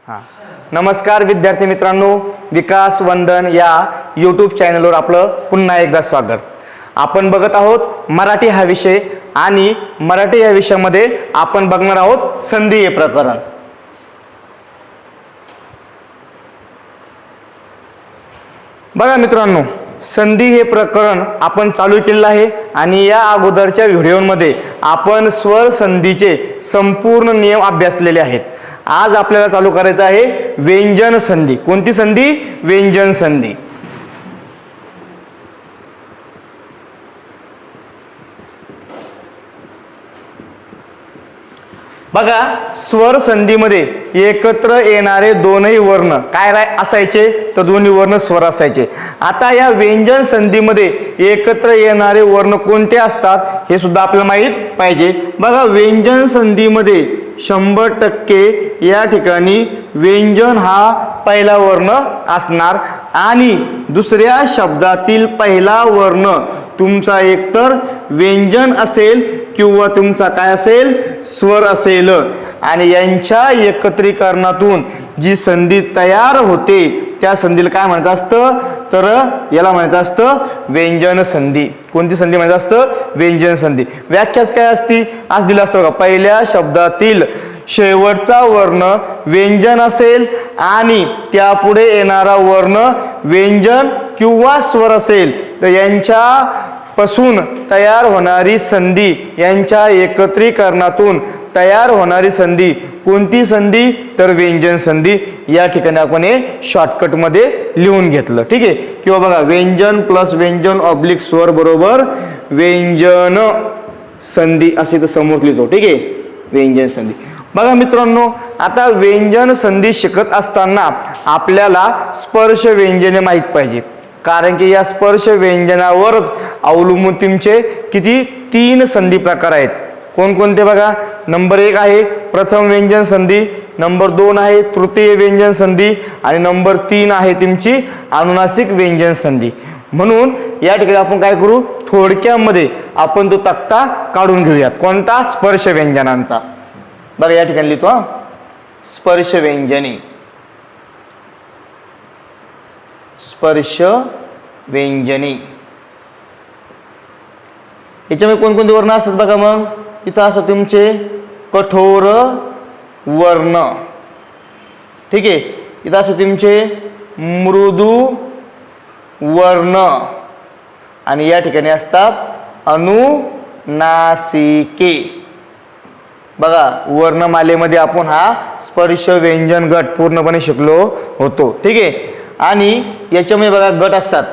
हां नमस्कार विद्यार्थी मित्रांनो, विकास वंदन या यूट्यूब चॅनलवर आपलं पुन्हा एकदा स्वागत. आपण बघत आहोत मराठी हा विषय आणि मराठी या विषयामध्ये आपण बघणार आहोत संधी हे प्रकरण. बघा मित्रांनो, संधी हे प्रकरण आपण चालू केलेलं आहे आणि या अगोदरच्या व्हिडिओमध्ये आपण स्वर संधीचे संपूर्ण नियम अभ्यासलेले आहेत. आज आपल्याला चालू करायचं आहे व्यंजन संधी. कोणती संधी? व्यंजन संधी. बघा, स्वर संधीमध्ये एकत्र येणारे दोनही वर्ण काय असायचे? तर दोन्ही वर्ण स्वर असायचे. आता या व्यंजन संधीमध्ये एकत्र येणारे वर्ण कोणते असतात हे सुद्धा आपल्याला माहित पाहिजे. बघा, व्यंजन संधीमध्ये 100% या ठिकाणी व्यंजन हा पहिला वर्ण असणार आणि दुसऱ्या शब्दातील पहिला वर्ण तुमचा एकतर व्यंजन असेल किंवा तुमचा काय असेल? स्वर असेल. आणि यांच्या एकत्रीकरणातून जी संधी तयार होते त्या संधीला काय म्हणायचं असतं? तर याला म्हणायचं असतं व्यंजन संधी. कोणती संधी म्हणायचं असतं? व्यंजन संधी. व्याख्याच काय असती? आज दिलं असतं बघा, पहिल्या शब्दातील शेवटचा वर्ण व्यंजन असेल आणि त्यापुढे येणारा वर्ण व्यंजन किंवा स्वर असेल तर यांच्या पासून तयार होणारी संधी, यांच्या एकत्रीकरणातून तयार होणारी संधी कोणती संधी? तर व्यंजन संधी. या ठिकाणी आपण हे शॉर्टकट मध्ये लिहून घेतलं, ठीक आहे. किंवा बघा, व्यंजन प्लस व्यंजन ऑब्लिक स्वर बरोबर व्यंजन संधी असे तर समोर लिहितो, ठीक आहे. व्यंजन संधी. बघा मित्रांनो, आता व्यंजन संधी शिकत असताना आपल्याला स्पर्श व्यंजने माहित पाहिजे, कारण की या स्पर्श व्यंजनावरच अवलंबून तुमचे किती 3 संधी प्रकार आहेत. कोणकोणते? बघा, नंबर 1 आहे प्रथम व्यंजन संधी, नंबर 2 आहे तृतीय व्यंजन संधी आणि नंबर 3 आहे तुमची अनुनासिक व्यंजन संधी. म्हणून या ठिकाणी आपण काय करू? थोडक्यामध्ये आपण तो तक्ता काढून घेऊयात. कोणता? स्पर्श व्यंजनांचा. बघा, या ठिकाणी लिहितो स्पर्श व्यंजने. स्पर्श व्यंजने याच्यामध्ये कोणकोणते वर्ण असतात? बघा, मग इथं असं तुमचे कठोर वर्ण, ठीक आहे. इथं असं तुमचे मृदू वर्ण आणि या ठिकाणी असतात अनुनासिके. बघा, वर्णमालेमध्ये आपण हा स्पर्श व्यंजन गट पूर्णपणे शिकलो होतो, ठीक आहे. आणि याच्यामध्ये बघा गट असतात.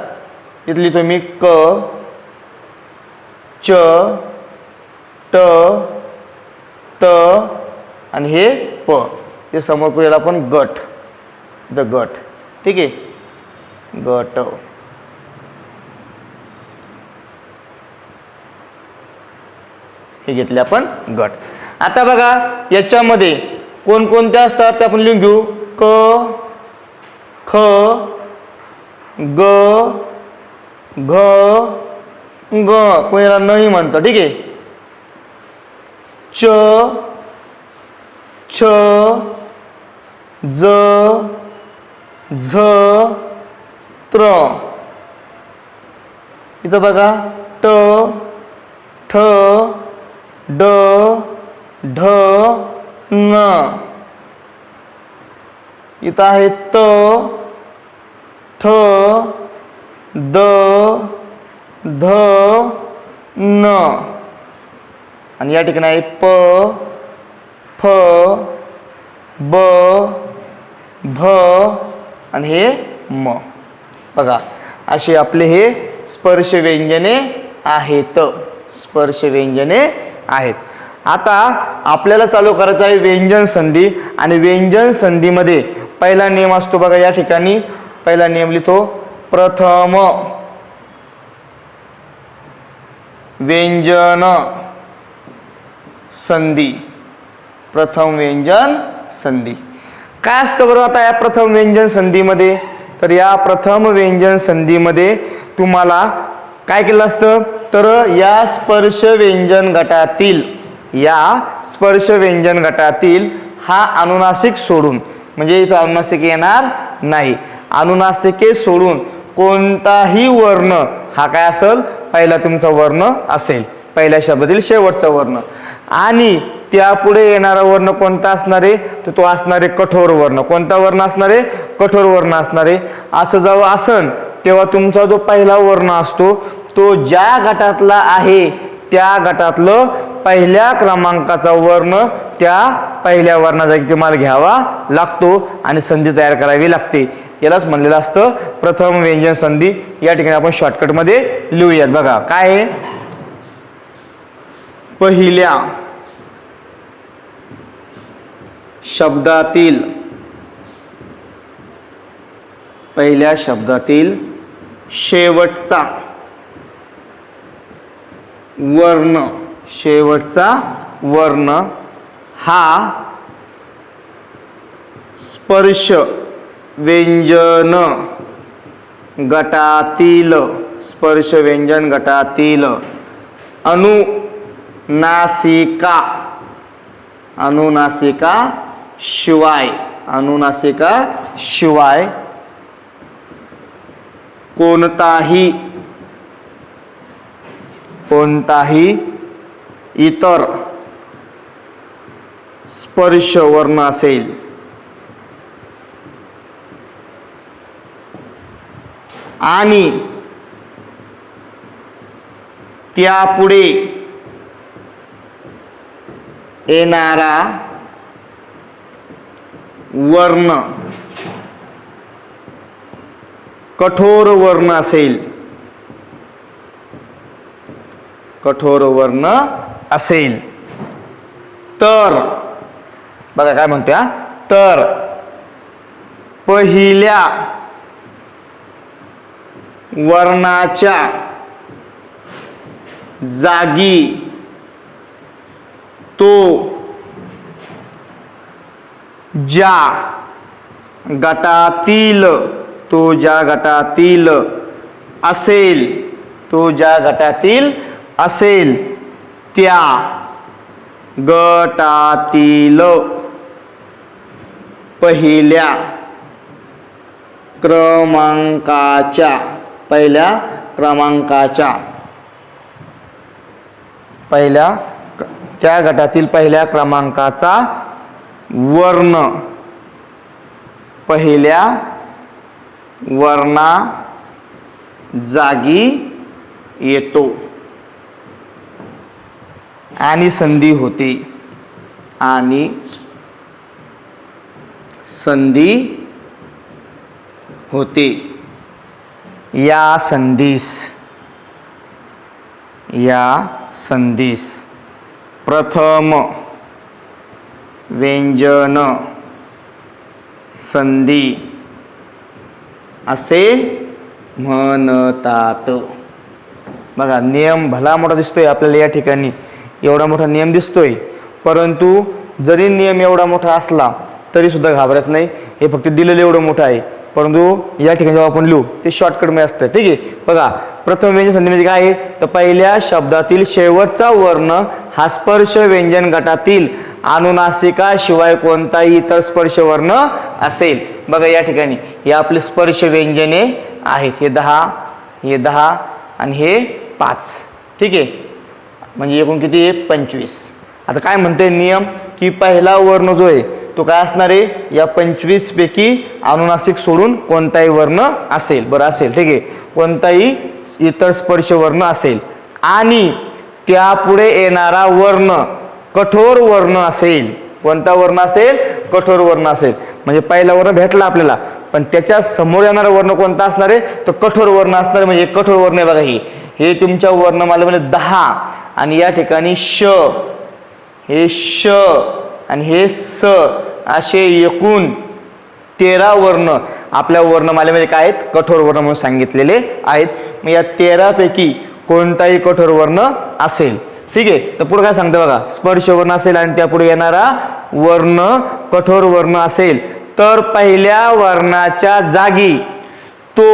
इथं लिहितो मी क, च, ट, त आणि हे प. हे समोर करूया आपण गट. इथं गट, ठीक आहे. गट. हे घेतले आपण गट. आता बघा, याच्यामध्ये कोणकोणते असतात ते आपण लिहून घेऊ. क, ख, ग, घ, ग. कोणाला नाही म्हणतं, ठीक आहे. च, छ, ज, झ, त्र. इथं बघा ट, ठ, ड, ढ, न. इथं आहे त, थ, द, ध, न. आणि या ठिकाणी आहे प, फ, ब, भ आणि हे म. बघा, असे आपले हे स्पर्श व्यंजने आहेत. स्पर्श व्यंजने आहेत. आता आपल्याला चालू करायचं आहे व्यंजन संधी आणि व्यंजन संधीमध्ये पहिला नियम असतो. बघा, या ठिकाणी पहिला नियम लिहितो प्रथम व्यंजन संधी. प्रथम व्यंजन संधी काय असतं बरं? आता या प्रथम व्यंजन संधीमध्ये, तर या प्रथम व्यंजन संधीमध्ये तुम्हाला काय केलं असतं? तर या स्पर्श व्यंजन गटातील हा अनुनासिक सोडून म्हणजे इथं अनुनासिके येणार नाही. अनुनासिके सोडून कोणताही वर्ण हा काय असेल, पहिला तुमचा वर्ण असेल, पहिल्या शब्दातील शेवटचा वर्ण. आणि त्यापुढे येणारा वर्ण कोणता असणार आहे, तर तो असणार आहे कठोर वर्ण. कोणता वर्ण असणार आहे, कठोर वर्ण असणार आहे. असं जेव्हा असन तेव्हा तुमचा जो पहिला वर्ण असतो तो ज्या गटातला आहे त्या गटातलं पहिल्या क्रमांकाचा वर्ण त्या पहिल्या वर्णाचा तुम्हाला घ्यावा लागतो आणि संधी तयार करावी लागते. यालाच म्हणलेलं असतं प्रथम व्यंजन संधी. या ठिकाणी आपण शॉर्टकटमध्ये लिहूयात. बघा काय आहे, पहिल्या शब्दातील शेवटचा वर्ण हा स्पर्श व्यंजन गटातील अनुनासिका शिवाय कोणताही इतर स्पर्श वर्ण असेल आणि त्यापुढे येणारा वर्ण कठोर वर्ण असेल तर बघा काय म्हणतोय, तर पहिल्या वर्णाच्या जागी तो ज्या गटातील असेल त्या गटातील पहिल्या क्रमांकाच्या त्या गटातील पहिल्या क्रमांकाचा वर्ण पहिल्या वर्णा जागी येतो आणि संधी होते. या संधीस प्रथम व्यंजन संधी असे म्हणतात. बघा नियम भला मोठा दिसतोय आपल्याला या ठिकाणी, एवढा मोठा नियम दिसतोय, परंतु जरी नियम एवढा मोठा असला तरी सुद्धा घाबरायचं नाही. हे फक्त दिलेलं एवढं मोठं आहे, परंतु या ठिकाणी जेव्हा आपण लिहू ते शॉर्टकटमध्ये असतं. ठीक आहे. बघा प्रथम व्यंजन संधी म्हणजे काय आहे, तर पहिल्या शब्दातील शेवटचा वर्ण हा स्पर्श व्यंजन गटातील अनुनासिका शिवाय कोणताही इतर स्पर्श वर्ण असेल. बघा या ठिकाणी हे आपले स्पर्श व्यंजने आहेत, हे 10 आणि हे 5. ठीक आहे, म्हणजे एकूण किती आहे 25. आता काय म्हणते नियम की पहिला वर्ण जो आहे तो काय असणार आहे, या 25 पैकी अनुनासिक सोडून कोणताही वर्ण असेल. बरं असेल, ठीक आहे, कोणताही इतर स्पर्श वर्ण असेल आणि त्यापुढे येणारा वर्ण कठोर वर्ण असेल. कोणता वर्ण असेल, कठोर वर्ण असेल. म्हणजे पहिला वर्ण भेटला आपल्याला, पण त्याच्या समोर येणारा वर्ण कोणता असणार आहे, तो कठोर वर्ण असणार. म्हणजे कठोर वर्ण आहे बघा, हे तुमच्या वर्णमालेमध्ये 10 आणि या ठिकाणी हे श आणि हे स असे एकूण 13 वर्ण आपल्या वर्णमालेमध्ये काय आहेत, कठोर वर्ण म्हणून सांगितलेले आहेत. मग या 13 पैकी कोणताही कठोर वर्ण असेल. ठीक आहे, तर पुढे काय सांगतं बघा, स्पर्श वर्ण असेल आणि त्यापुढे येणारा वर्ण कठोर वर्ण असेल तर पहिल्या वर्णाच्या जागी तो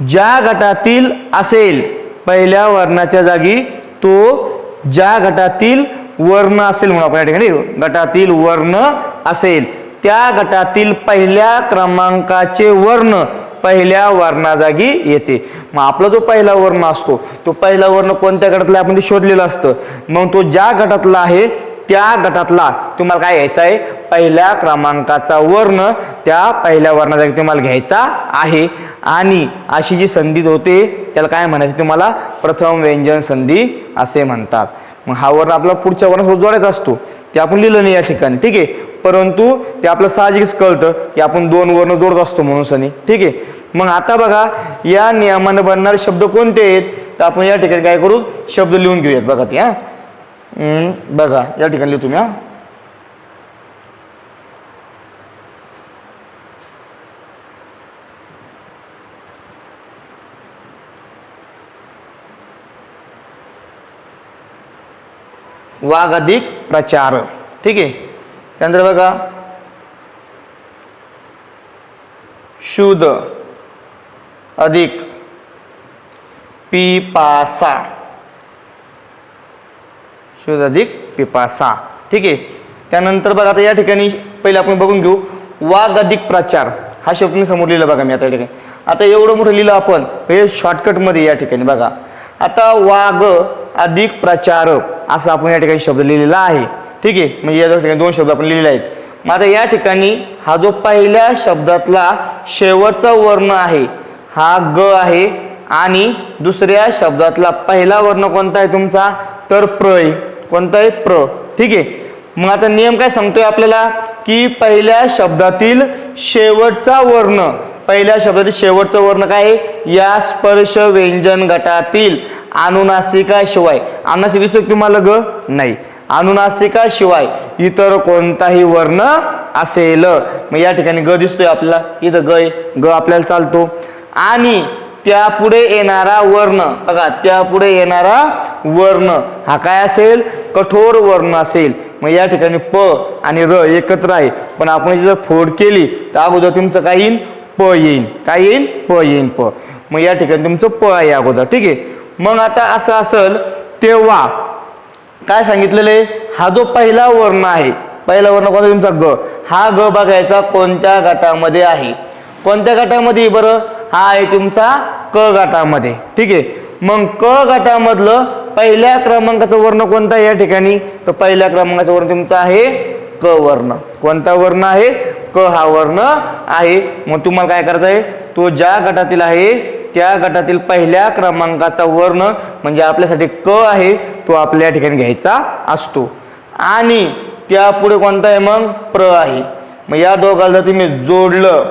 ज्या गटातील असेल, पहिल्या वर्णाच्या जागी तो ज्या गटातील वर्ण असेल म्हणून आपण या ठिकाणी गटातील वर्ण असेल त्या गटातील पहिल्या क्रमांकाचे वर्ण पहिल्या वर्णाजागी येते. मग आपला जो पहिला वर्ण असतो तो पहिला वर्ण कोणत्या गटातला आपण ते शोधलेलं असतं. मग तो ज्या गटातला आहे त्या गटातला तुम्हाला काय घ्यायचा आहे, पहिल्या क्रमांकाचा वर्ण त्या पहिल्या वर्णाजागी तुम्हाला घ्यायचा आहे. आणि अशी जी संधी होते त्याला काय म्हणायचं तुम्हाला, प्रथम व्यंजन संधी असे म्हणतात. मग हा वर्ण आपला पुढच्या वर्णासोबत जोडायचा असतो, ते आपण लिहिलं नाही या ठिकाणी, ठीक आहे. परंतु ते आपलं साहजिकच कळतं की आपण दोन वर्ण जोडत असतो म्हणून सनी, ठीक आहे. मग आता बघा या नियमाने बनणारे शब्द कोणते आहेत, तर आपण या ठिकाणी काय करू, शब्द लिहून घेऊयात. बघा ते बघा या ठिकाणी लिहू तुम्ही. वाघ अधिक प्रचार, ठीक आहे. त्यानंतर बघा शुद्ध अधिक पिपासा, शुद्ध अधिक पिपासा, ठीक आहे. त्यानंतर बघा आता या ठिकाणी पहिले आपण बघून घेऊ वाघ अधिक प्रचार हा शब्द मी समोर लिहिला. बघा मी आता या ठिकाणी आता एवढं मोठं लिहिलं आपण हे शॉर्टकटमध्ये या ठिकाणी. बघा आता वाघ अधिक प्रचार असं आपण या ठिकाणी शब्द लिहिलेला आहे, ठीक आहे. म्हणजे या ठिकाणी दोन शब्द आपण लिहिलेले आहेत. मग आता या ठिकाणी हा जो पहिल्या शब्दातला शेवटचा वर्ण आहे हा ग आहे आणि दुसऱ्या शब्दातला पहिला वर्ण कोणता आहे तुमचा, तर प्र आहे. कोणता आहे, प्र, ठीक आहे. मग आता नियम काय सांगतोय आपल्याला की पहिल्या शब्दातील शेवटचा वर्ण, पहिल्या शब्दातील शेवटचा वर्ण काय आहे, या स्पर्श व्यंजन गटातील अनुनासिकाशिवाय, अनुनासिक दिसतो तुम्हाला ग, नाही, अनुनासिकाशिवाय इतर कोणताही वर्ण असेल. मग या ठिकाणी ग दिसतोय आपल्याला, इथं ग आहे, ग आपल्याला चालतो. आणि त्यापुढे येणारा वर्ण, बघा त्यापुढे येणारा वर्ण हा काय असेल, कठोर वर्ण असेल. मग या ठिकाणी प आणि र एकत्र आहे, पण आपण जर फोड केली तर अगोदर तुमचं काय येईल, प येईल. काय येईल, प येईल, प. मग या ठिकाणी तुमचं प आहे अगोदर, ठीक आहे. मग आता असं असेल तेव्हा काय सांगितलेलं आहे, हा जो पहिला वर्ण आहे, पहिला वर्ण कोणता तुमचा ग, हा ग बघायचा कोणत्या गटामध्ये आहे. कोणत्या गटामध्ये बरं, हा आहे तुमचा क गटामध्ये, ठीक आहे. मग क गटामधलं पहिल्या क्रमांकाचा वर्ण कोणता आहे या ठिकाणी, तर पहिल्या क्रमांकाचा वर्ण तुमचा आहे क वर्ण. कोणता वर्ण आहे, क हा वर्ण आहे. मग तुम्हाला काय करायचं आहे, तो ज्या गटातील आहे त्या गटातील पहिल्या क्रमांकाचा वर्ण म्हणजे आपल्यासाठी क आहे तो आपल्या ठिकाणी घ्यायचा असतो. आणि त्यापुढे कोणता आहे, मग प्र आहे. मग या दोघांना तुम्ही जोडलं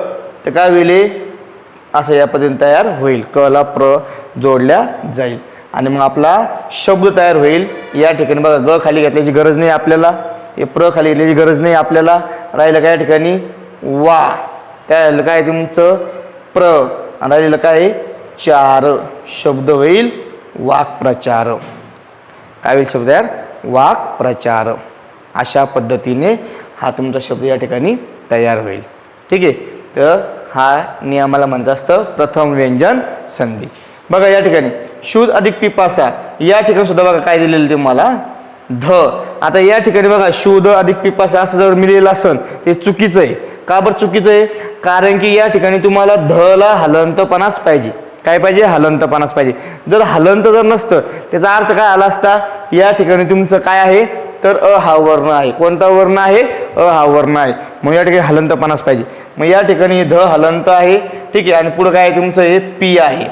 तर काय होईल, असं या पद्धतीने तयार होईल, क ला प्र जोडल्या जाईल आणि मग आपला शब्द तयार होईल. या ठिकाणी बघा ग खाली घेतल्याची गरज नाही आपल्याला, हे प्र खाली घेतल्याची गरज नाही आपल्याला. राहिलं काय ठिकाणी वा, त्या काय तुमचं प्र, आणि राहिलेलं काय चार, शब्द होईल वाक प्रचार. काय होईल शब्द यार, वाक प्रचार. अशा पद्धतीने हा तुमचा शब्द या ठिकाणी तयार होईल, ठीक आहे. तर हा नियमाला म्हणत असतं प्रथम व्यंजन संधी. बघा या ठिकाणी शुद्ध अधिक पिपासा, या ठिकाणी सुद्धा बघा काय दिलेलं तुम्हाला, ध. आता या ठिकाणी बघा शुद्ध अधिक पिपासा असं जर मिळेल असेल ते चुकीचं आहे. का बरं चुकीचं आहे, कारण की या ठिकाणी तुम्हाला ध ला हलंतपणाच पाहिजे. काय पाहिजे, हलंतपणाच पाहिजे. जर हलंत जर नसतं त्याचा अर्थ काय आला असता, या ठिकाणी तुमचं काय आहे, तर अ हा वर्ण आहे. कोणता वर्ण आहे, अ हा वर्ण आहे. मग या ठिकाणी हलंतपणाच पाहिजे. मग या ठिकाणी ध हलंत आहे, ठीक आहे. आणि पुढे काय तुमचं हे पी आहे.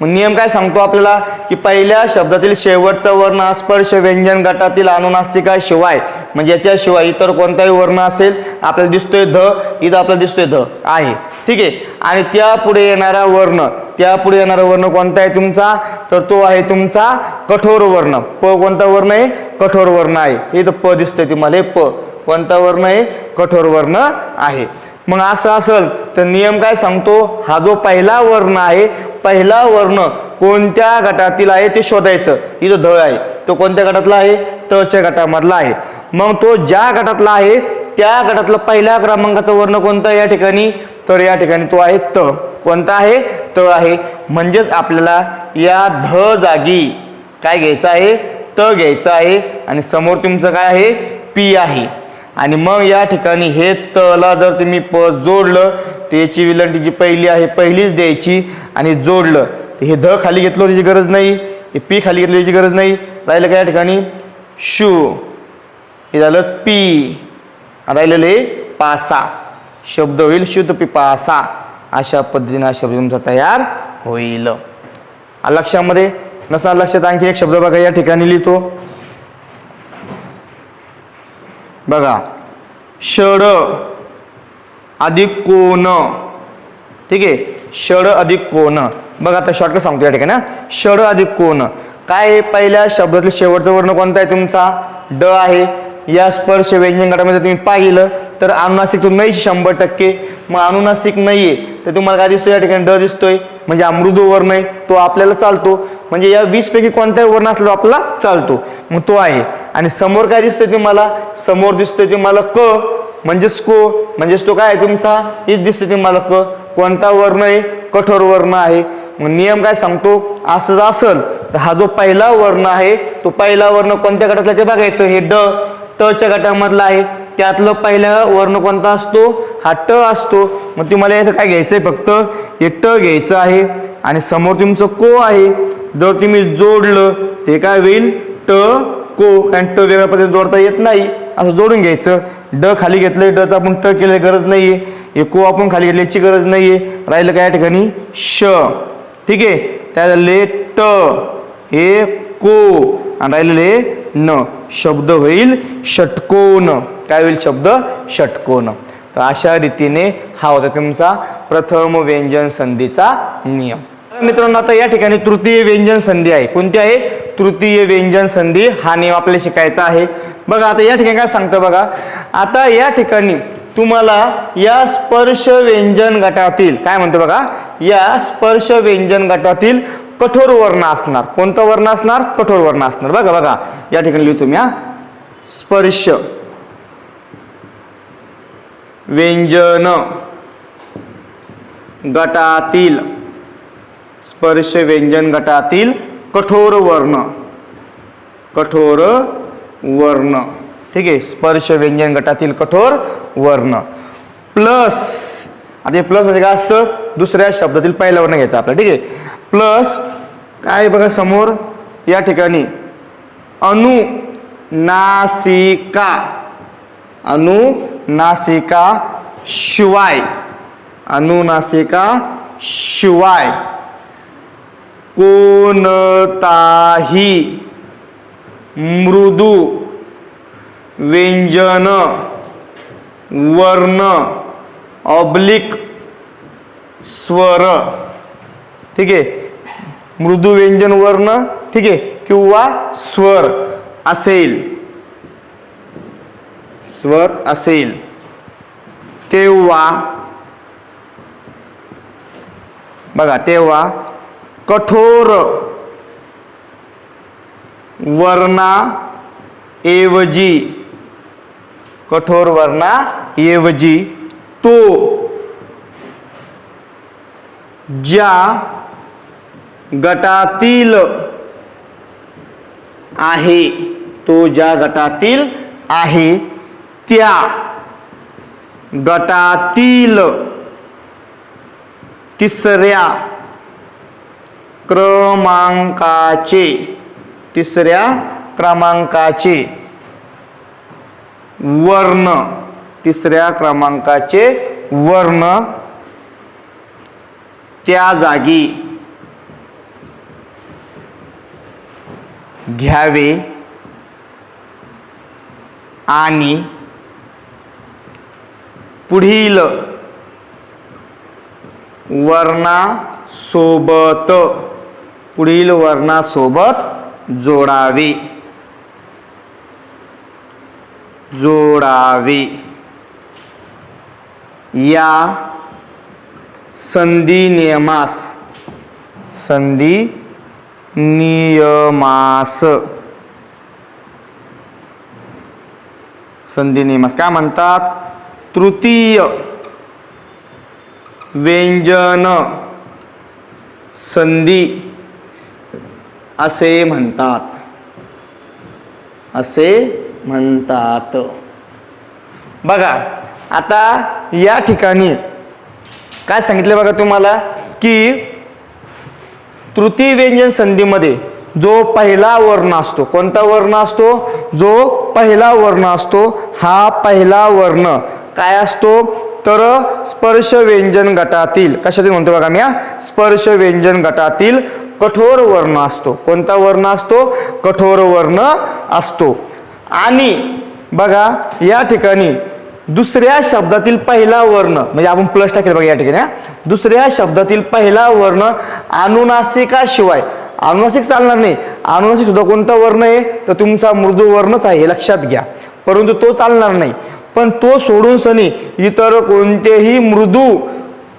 मग नियम काय सांगतो आपल्याला की पहिल्या शब्दातील शेवटचा वर्ण स्पर्श व्यंजन गटातील अनुनासिकाशिवाय म्हणजे याच्याशिवाय इतर कोणताही वर्ण असेल, आपल्याला दिसतोय ध, इथं आपल्याला दिसतोय ध आहे, ठीक आहे. आणि त्यापुढे येणारा वर्ण, त्यापुढे येणारा वर्ण कोणता आहे तुमचा, तर तो आहे तुमचा कठोर वर्ण. प कोणता वर्ण आहे, कठोर वर्ण आहे. इथं प दिसतंय तुम्हाला, प कोणता वर्ण आहे, कठोर वर्ण आहे. मग असं असेल तर नियम काय सांगतो, हा जो पहिला वर्ण आहे, पहिला वर्ण कोणत्या गटातील आहे ते शोधायचं. इथं ध आहे, तो कोणत्या गटातला आहे, त च्या गटामधला आहे. मग तो ज्या गटातला आहे त्या गटातला पहिल्या क्रमांकाचा वर्ण कोणता या ठिकाणी, तर या ठिकाणी तो आहे त. कोणता आहे, त आहे. म्हणजेच आपल्याला या ध जागी काय घ्यायचं आहे, त घ्यायचं आहे आणि समोर तुमचं काय आहे, पी आहे. आणि मग या ठिकाणी हे तला जर तुम्ही प जोडलं तर याची विलंटी जी पहिली आहे पहिलीच द्यायची आणि जोडलं तर हे ध खाली घेतलं त्याची गरज नाही, हे पी खाली घेतलं त्याची गरज नाही, राहिलं काय या ठिकाणी शू, हे झालं पी, राहिलेलं हे पासा, शब्द होईल शुद्ध पिपासा. अशा पद्धतीने हा शब्द तुमचा तयार होईल. लक्षामध्ये नसणार लक्षात आणखी एक शब्द बघा या ठिकाणी लिहितो बघा, षड अधिक कोण. ठीक आहे, षड अधिक कोण. बघा आता शॉर्टकट सांगतो या ठिकाणी. षड अधिक कोण काय आहे? पहिल्या शब्दातलं शेवटचा वर्ण कोणता आहे तुमचा? ड आहे. या स्पर्श व्यंजन गटामध्ये तुम्ही पाहिलं तर अनुनासिक तो नाही 100%. मग अनुनासिक नाहीये तर तुम्हाला काय दिसतोय या ठिकाणी? ड दिसतोय, म्हणजे हा मृदू वर्ण आहे, तो आपल्याला चालतो. म्हणजे या 20 पैकी कोणताही वर्ण असला आपल्याला चालतो, मग तो आहे. आणि समोर काय दिसतोय तुम्हाला? समोर दिसतोय तुम्हाला क, म्हणजेच को, म्हणजेच तो काय आहे तुमचा? हेच दिसतोय तुम्हाला क. कोणता वर्ण आहे? कठोर वर्ण आहे. मग नियम काय सांगतो? असं असल तर हा जो पहिला वर्ण आहे तो पहिला वर्ण कोणत्या गटातला ते बघायचं. हे ड टच्या गटामधला आहे, त्यातलं पहिला वर्ण कोणता असतो? हा ट असतो. मग तुम्हाला याचं काय घ्यायचंय? फक्त हे ट घ्यायचं आहे आणि समोर तुमचं को आहे. जर तुम्ही जोडलं ते काय होईल? ट को. कारण ट वेगळ्या पद्धतीने जोडता येत नाही, असं जोडून घ्यायचं. ड खाली घेतलंय, डचं आपण ट केले गरज नाहीये. हे को आपण खाली घेतल्याची गरज नाहीये. राहिलं काय या ठिकाणी? श. ठीक आहे, त्याले ट, हे को आणि राहिलेले न. शब्द होईल षटकोन. काय होईल? शब्द षटकोन. तर अशा रीतीने हा होता तुमचा प्रथम व्यंजन संधीचा नियम. मित्रांनो आता या ठिकाणी तृतीय व्यंजन संधी आहे. कोणती आहे? तृतीय व्यंजन संधी. हा नियम आपल्याला शिकायचा आहे. बघा आता या ठिकाणी काय सांगतं बघा. आता या ठिकाणी तुम्हाला या स्पर्श व्यंजन गटातील काय म्हणतो बघा, या स्पर्श व्यंजन गटातील कठोर वर्ण असणार. कोणता वर्ण असणार? कठोर वर्ण असणार. बघा बघा या ठिकाणी लिहितो मी. स्पर्श व्यंजन गटातील, स्पर्श व्यंजन गटातील कठोर वर्ण, कठोर वर्ण. ठीक आहे, स्पर्श व्यंजन गटातील कठोर वर्ण प्लस. आता प्लस म्हणजे काय असतं? दुसऱ्या शब्दातील पहिला वर्ण घ्यायचा आपला. ठीक आहे, प्लस काय बघा समोर या ठिकाणी अनुनासिका, अनुनासिका शिवाय, अनुनासिका शिवाय कोणताही मृदू व्यंजन वर्ण ऑब्लिक स्वर. ठीक आहे, मृदू व्यंजन वर्ण, ठीक आहे, किंवा स्वर असेल, स्वर असेल तेव्हा बघा, तेव्हा कठोर वर्णाऐवजी, कठोर वर्णाऐवजी तो ज्या गटातील आहे, तो ज्या गटातील आहे त्या गटातील तिसऱ्या क्रमांकाचे, तिसऱ्या क्रमांकाचे वर्ण, तिसऱ्या क्रमांकाचे वर्ण त्या जागी घ्यावे आणि पुढील वर्णासोबत, पुढील वर्णासोबत जोडावे, जोडावे. या संधी नियमास, संधी नियमास, संधी नियमास काय म्हणतात? तृतीय व्यंजन संधी असे म्हणतात, असे म्हणतात. बघा आता या ठिकाणी काय सांगितले बघा तुम्हाला की तृतीय व्यंजन संधीमध्ये जो पहिला वर्ण असतो, कोणता वर्ण असतो, जो पहिला वर्ण असतो, हा पहिला वर्ण काय असतो तर स्पर्श व्यंजन गटातील, कशातील म्हणतो बघा मी, स्पर्श व्यंजन गटातील कठोर वर्ण असतो. कोणता वर्ण असतो, कठोर वर्ण असतो. आणि बघा या ठिकाणी दुसऱ्या शब्दातील पहिला वर्ण, म्हणजे आपण प्लस टाकेल बघा या ठिकाणी, दुसऱ्या शब्दातील पहिला वर्ण अनुनासिकाशिवाय, अनुनासिक चालणार नाही, अनुनासिक सुद्धा कोणता वर्ण आहे तर तुमचा मृदू वर्णच आहे हे लक्षात घ्या, परंतु तो चालणार नाही. पण तो सोडून सनी इतर कोणतेही मृदू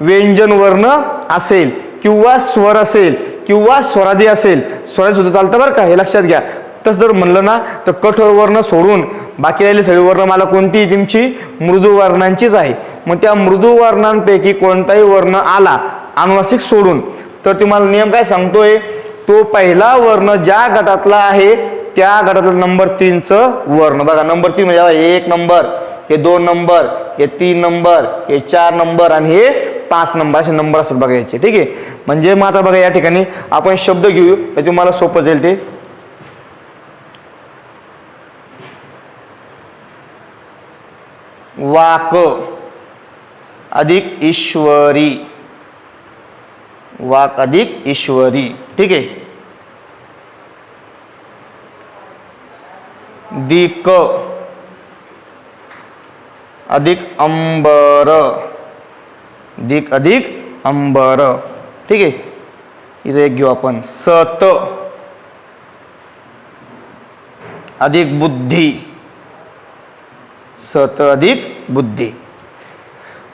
व्यंजन वर्ण असेल किंवा स्वर असेल किंवा स्वरादी असेल, स्वरादी सुद्धा चालतं बरं का, हे लक्षात घ्या. तसं जर म्हणलं ना तर कठोर वर्ण सोडून बाकी राहिली सगळी वर्ण मला कोणती तुमची मृदू वर्णांचीच आहे. मग त्या मृदू वर्णांपैकी कोणताही वर्ण आला अनुनासिक सोडून तर तुम्हाला नियम काय सांगतोय, तो पहिला वर्ण ज्या गटातला आहे त्या गटातला नंबर 3चं वर्ण. बघा नंबर 3 म्हणजे 1 नंबर, हे 2 नंबर, हे 3 नंबर, हे 4 नंबर आणि हे 5 नंबर असे नंबर असतात बघा याचे. ठीक आहे, म्हणजे मग आता बघा या ठिकाणी आपण शब्द घेऊ, हे तुम्हाला सोपं जाईल. ते वाक अधिक ईश्वरी, वाक अधिक ईश्वरी. ठीक आहे, दिक अधिक अंबर, दिक अधिक अंबर. ठीक आहे, इथे एक घेऊ आपण, सत अधिक बुद्धी, सत अधिक बुद्धी.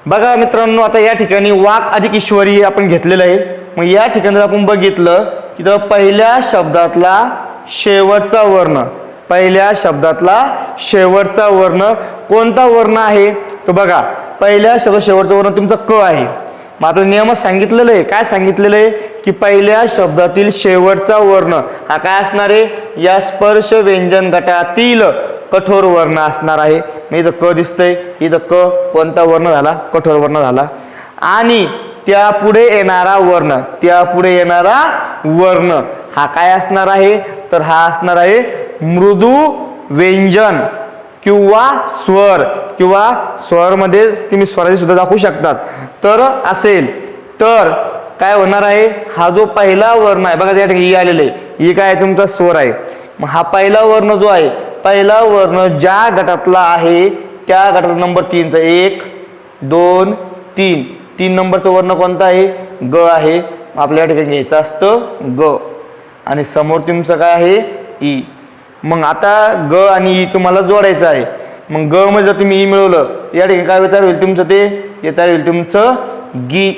बघा मित्रांनो आता या ठिकाणी वाक अधिक ईश्वरी आपण घेतलेलं आहे. मग या ठिकाणी आपण बघितलं की तर पहिल्या शब्दातला शेवटचा वर्ण, पहिल्या शब्दातला शेवटचा वर्ण कोणता वर्ण आहे तर बघा पहिल्या शब्द शेवटचा वर्ण तुमचा क आहे. मग आपलं नियमच सांगितलेलं आहे, काय सांगितलेलं आहे की पहिल्या शब्दातील शेवटचा वर्ण हा काय असणार आहे, या स्पर्श व्यंजन गटातील कठोर वर्ण असणार आहे. मी इथं क दिसतंय, इथं क कोणता वर्ण झाला, कठोर वर्ण झाला. आणि त्यापुढे येणारा वर्ण, त्यापुढे येणारा वर्ण हा काय असणार आहे तर हा असणार आहे मृदू व्यंजन किंवा स्वर, किंवा स्वरमध्ये तुम्ही स्वरादी सुद्धा दाखवू शकतात. तर असेल तर काय होणार आहे, हा जो पहिला वर्ण आहे बघा त्या ठिकाणी ई आलेलं आहे, ई काय आहे तुमचा स्वर आहे. मग हा पहिला वर्ण जो आहे, पहिला वर्ण ज्या गटातला आहे त्या गटातला नंबर 3चा 1 2 3, 3 नंबरचा वर्ण कोणता आहे, ग आहे. आपल्या या ठिकाणी घ्यायचं असतं ग आणि समोर तुमचं काय आहे ई. मग आता ग आणि ई तुम्हाला जोडायचं आहे. मग ग मध्ये जर तुम्ही ई मिळवलं या ठिकाणी काय तयार होईल तुमचं, ते तयार होईल तुमचं गी,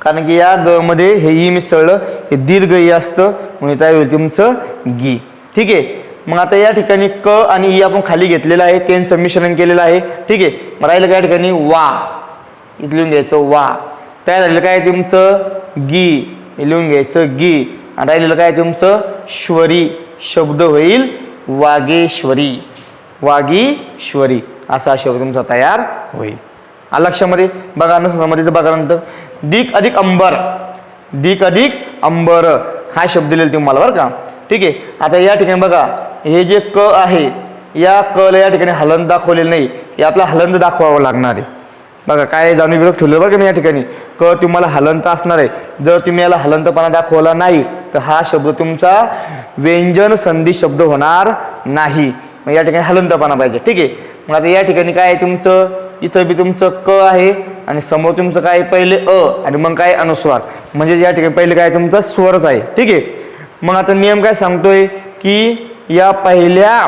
कारण की या ग मध्ये हे ई मिसळलं, हे दीर्घ ई असतं म्हणून तयार होईल तुमचं गी. ठीक आहे, मग आता या ठिकाणी क आणि ई आपण खाली घेतलेलं आहे, त्यांचं मिश्रण केलेलं आहे. ठीक आहे, मग राहिलं काय ठिकाणी वा, इथं लिहून घ्यायचं वा. तयार झालेलं काय तुमचं गी, हे लिहून घ्यायचं गी. आणि राहिलेलं काय तुमचं श्वरी, शब्द होईल वागेश्वरी, वागीश्वरी असा शब्द तुमचा तयार होईल. लक्षामध्ये बघा नसमध्ये बघा नंतर दिक अधिक अंबर, दिक अधिक अंबर हा शब्द लिहिला तुम्हाला बरं का. ठीक आहे, आता या ठिकाणी बघा हे जे क आहे या क ला या ठिकाणी हलंत दाखवलेलं नाही, हे आपला हलंत दाखवावं लागणार आहे. बघा काय जाणून विरोध ठेवलं बरं का मी या ठिकाणी, क तुम्हाला हलंत असणार आहे. जर तुम्ही याला हलंतपणा दाखवला नाही तर हा शब्द तुमचा व्यंजन संधी शब्द होणार नाही. मग या ठिकाणी हलंतपणा पाहिजे. ठीक आहे, मग आता या ठिकाणी काय आहे तुमचं, इथं बी तुमचं क आहे आणि समोर तुमचं काय पहिले अ आणि मग काय अनुस्वार, म्हणजे या ठिकाणी पहिले काय तुमचा स्वरच आहे. ठीक आहे, मग आता नियम काय सांगतोय की या पहिल्या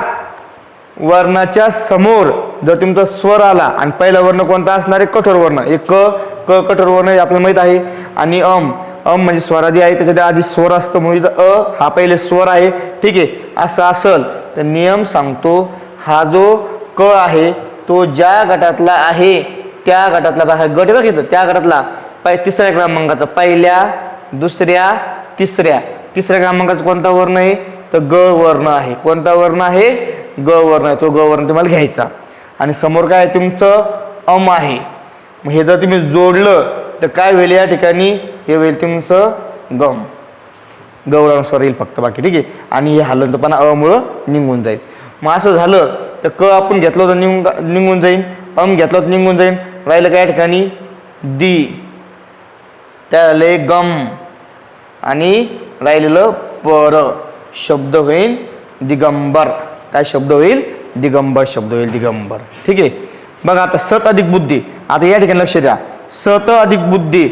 वर्णाच्या समोर जर तुमचा स्वर आला आणि पहिला वर्ण कोणता असणार आहे, कठोर वर्ण, एक क कठोर वर्ण आपल्याला माहित आहे. आणि अम म्हणजे स्वरादी आहे, त्याच्यात आधी स्वर असतं म्हणून इथं अ हा पहिले स्वर आहे. ठीक आहे, असं असल तर नियम सांगतो हा जो क आहे तो ज्या गटातला आहे त्या गटातला बघा गट बघितलं त्या गटातला तिसऱ्या क्रमांकाचा, पहिल्या दुसऱ्या तिसऱ्या क्रमांकाचा कोणता वर्ण आहे तर ग वर्ण आहे. कोणता वर्ण आहे, ग वर्ण आहे. तो ग वर्ण तुम्हाला घ्यायचा. आणि समोर काय आहे तुमचं अम आहे. मग हे जर तुम्ही जोडलं तर काय होईल या ठिकाणी, हे होईल तुमचं गम. गौरान स्वर येईल फक्त, बाकी ठीक आहे. आणि हे हलंतपणा अमुळं निघून जाईल. मग असं झालं तर क आपण घेतलं तर निघून जाईल, अम घेतलं तर निघून जाईल. राहिलं काय या ठिकाणी दी, त्याला गम, आणि राहिलेलं पर. शब्द होईल दिगंबर. काय शब्द होईल, दिगंबर शब्द होईल, दिगंबर. ठीक आहे. बघा आता सत अधिक बुद्धी. आता या ठिकाणी लक्ष द्या, सत अधिक बुद्धी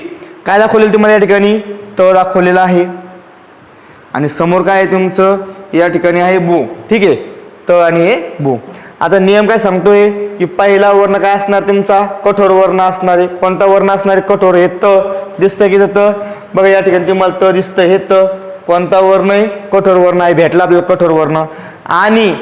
काय दाखवलेलं तुम्हाला या ठिकाणी, त दाखवलेला आहे. आणि समोर काय आहे तुमचं, या ठिकाणी आहे बू. ठीक आहे, त आणि हे बू. आता नियम काय सांगतोय की पहिला वर्ण काय असणार तुमचा, कठोर वर्ण असणार आहे. कोणता वर्ण असणार आहे, कठोर. हे त दिसतंय की त, बघा या ठिकाणी तुम्हाला त दिसतंय, हे त कोणता वर्ण आहे, कठोर वर्ण आहे. भेटला आपल्याला कठोर वर्ण. आणि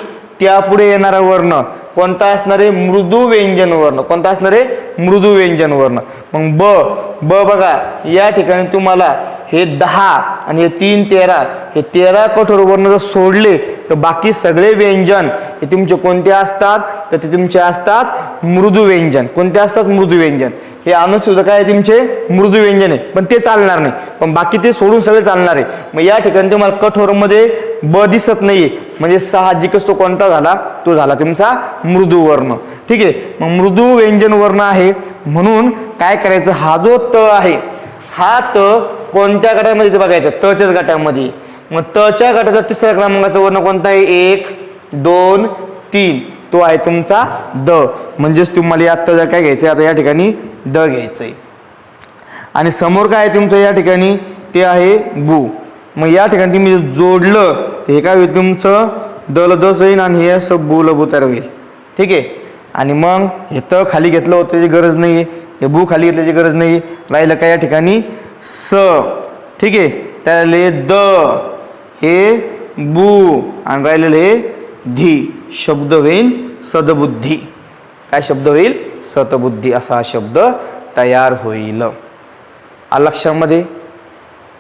त्यापुढे येणारा वर्ण कोणता असणार आहे, मृदू व्यंजन वर्ण. कोणता असणार आहे, मृदू व्यंजन वर्ण. मग ब बघा या ठिकाणी तुम्हाला हे 10 आणि हे 3 13, हे 13 कठोर वर्ण जर सोडले तर बाकी सगळे व्यंजन हे तुमचे कोणते असतात, तर ते तुमचे असतात मृदू व्यंजन. कोणते असतात, मृदू व्यंजन. हे अनुसूत्र काय तुमचे मृदू व्यंजन आहे, पण ते चालणार नाही. पण बाकी ते सोडून सगळे चालणार आहे. मग या ठिकाणी तुम्हाला कठोरमध्ये ब दिसत नाहीये, म्हणजे साहजिकच तो कोणता झाला, तो झाला तुमचा मृदू वर्ण. ठीक आहे. मग मृदू व्यंजन वर्ण आहे म्हणून काय करायचं, हा जो त आहे, हा त कोणत्या गटामध्ये ते बघायचं, तच्याच गटामध्ये. मग तच्या गटाचा तिसऱ्या क्रमांकाचा वर्ण कोणता आहे, 1 2 3, तो आहे तुमचा द. म्हणजेच तुम्हाला आता जर काय घ्यायचंय, आता या ठिकाणी द घ्यायचंय. आणि समोर काय आहे तुमचं या ठिकाणी, ते आहे बू. मग या ठिकाणी तुम्ही जोडलं तर हे काय होईल तुमचं दल दस होईल आणि हे असं बू लबू तयार होईल. ठीक आहे. आणि मग हे त खाली घेतलं होतं त्याची गरज नाही आहे, हे बू खाली घेतल्याची गरज नाही. राहिलं काय या ठिकाणी स. ठीक आहे. त्याले द, हे बू, आणि राहिलेलं हे धी. शब्द होईल सदबुद्धी. काय शब्द होईल, सतबुद्धी असा शब्द तयार होईल. लक्षामध्ये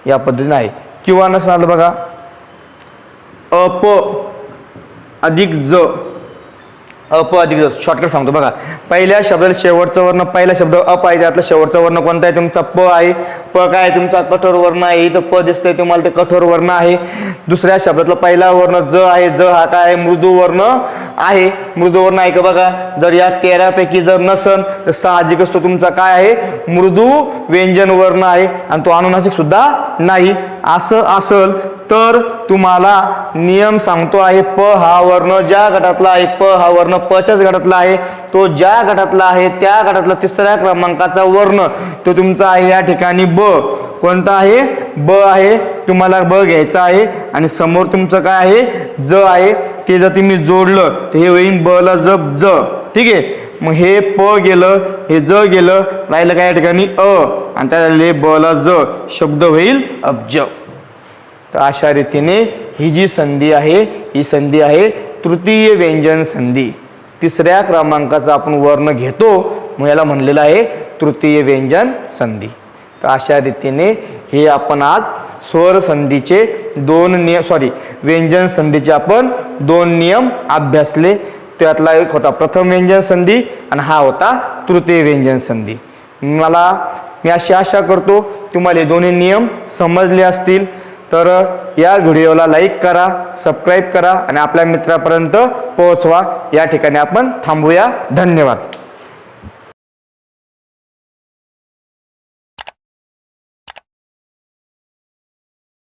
या पद्धतीने आहे. किंवा नसणार बघा, अप अधिक ज, अप अधिक ज. शॉर्टकट सांगतो बघा. पहिल्या शब्दाला शेवटचा वर्ण, पहिला शब्द अप आहे, त्यातला शेवटचा वर्ण कोणता आहे तुमचा, प आहे. प काय तुमचा कठोर वर्ण आहे, इथं प दिसतंय तुम्हाला, ते कठोर वर्ण आहे. दुसऱ्या शब्दातला पहिला वर्ण ज आहे, ज हा काय आहे, मृदू वर्ण आहे. मृदू वर्ण आहे का बघा. जर या 13 पैकी जर नसन तर साहजिकच तो तुमचा काय आहे, मृदू व्यंजन वर्ण आहे, आणि तो अनुनासिक सुद्धा नाही. असं असल तर तुम्हाला नियम सांगतो आहे, प हा वर्ण ज्या गटातला आहे, प हा वर्ण पच्याच गटातला आहे, तो ज्या गटातला आहे त्या गटातला तिसऱ्या क्रमांकाचा वर्ण तो तुमचा आहे या ठिकाणी ब. कोणता आहे, ब आहे. तुम्हाला ब घ्यायचा आहे. आणि समोर तुमचं काय आहे, ज आहे. ते जर तुम्ही जोडलं तर हे होईल ब ला जब ज. ठीक आहे. मग हे प गेलं, हे ज गेलं, राहिलं काय या ठिकाणी अ, आणि त्याला ब ला ज, शब्द होईल अब्ज. तर अशा रीतीने ही जी संधी आहे, ही संधी आहे तृतीय व्यंजन संधी. तिसऱ्या क्रमांकाचा आपण वर्ण घेतो, मग याला म्हणलेलं आहे तृतीय व्यंजन संधी. तर अशा रीतीने हे आपण आज स्वर संधीचे व्यंजन संधीचे आपण 2 नियम अभ्यासले. त्यातला एक होता प्रथम व्यंजन संधी आणि हा होता तृतीय व्यंजन संधी. मी अशी आशा करतो तुम्हाला हे दोन्ही नियम समजले असतील. तर या व्हिडिओला लाईक करा, सबस्क्राईब करा आणि आपल्या मित्रापर्यंत पोहोचवा. या ठिकाणी आपण थांबूया. धन्यवाद.